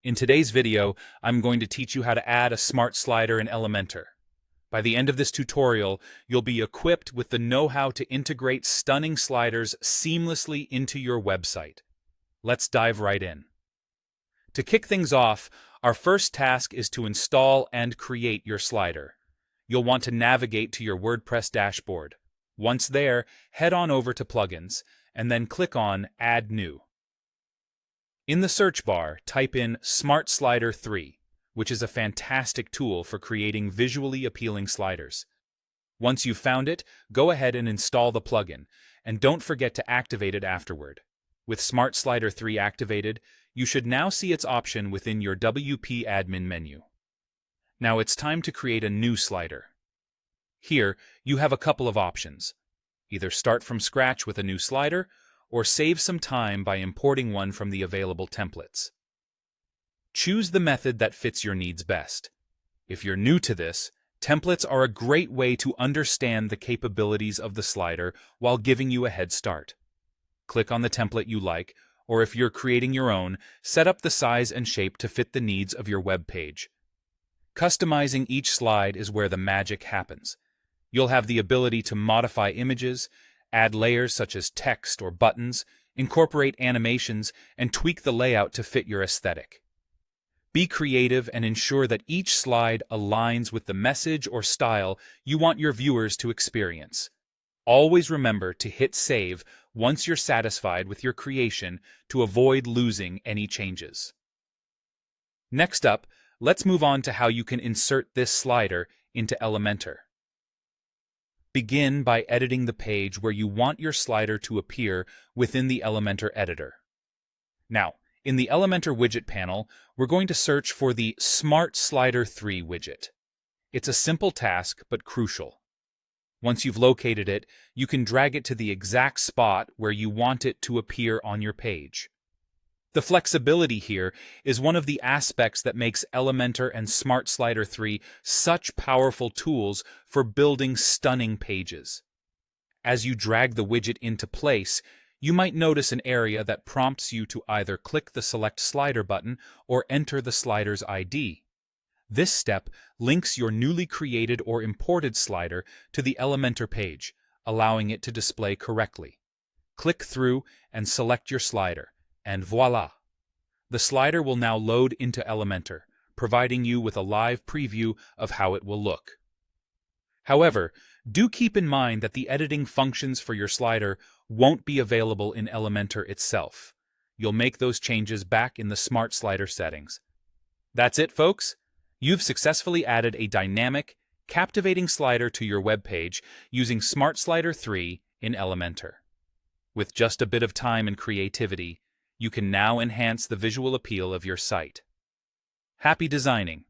In today's video, I'm going to teach you how to add a smart slider in Elementor. By the end of this tutorial, you'll be equipped with the know-how to integrate stunning sliders seamlessly into your website. Let's dive right in. To kick things off, our first task is to install and create your slider. You'll want to navigate to your WordPress dashboard. Once there, head on over to Plugins, and then click on Add New. In the search bar, type in Smart Slider 3, which is a fantastic tool for creating visually appealing sliders. Once you've found it, go ahead and install the plugin, and don't forget to activate it afterward. With Smart Slider 3 activated, you should now see its option within your WP admin menu. Now it's time to create a new slider. Here, you have a couple of options. Either start from scratch with a new slider, or save some time by importing one from the available templates. Choose the method that fits your needs best. If you're new to this, templates are a great way to understand the capabilities of the slider while giving you a head start. Click on the template you like, or if you're creating your own, set up the size and shape to fit the needs of your web page. Customizing each slide is where the magic happens. You'll have the ability to modify images, add layers such as text or buttons, incorporate animations, and tweak the layout to fit your aesthetic. Be creative and ensure that each slide aligns with the message or style you want your viewers to experience. Always remember to hit save once you're satisfied with your creation to avoid losing any changes. Next up, let's move on to how you can insert this slider into Elementor. Begin by editing the page where you want your slider to appear within the Elementor editor. Now, in the Elementor widget panel, we're going to search for the Smart Slider 3 widget. It's a simple task, but crucial. Once you've located it, you can drag it to the exact spot where you want it to appear on your page. The flexibility here is one of the aspects that makes Elementor and Smart Slider 3 such powerful tools for building stunning pages. As you drag the widget into place, you might notice an area that prompts you to either click the Select Slider button or enter the slider's ID. This step links your newly created or imported slider to the Elementor page, allowing it to display correctly. Click through and select your slider. And voila! The slider will now load into Elementor, providing you with a live preview of how it will look. However, do keep in mind that the editing functions for your slider won't be available in Elementor itself. You'll make those changes back in the Smart Slider settings. That's it, folks! You've successfully added a dynamic, captivating slider to your web page using Smart Slider 3 in Elementor. With just a bit of time and creativity, you can now enhance the visual appeal of your site. Happy designing!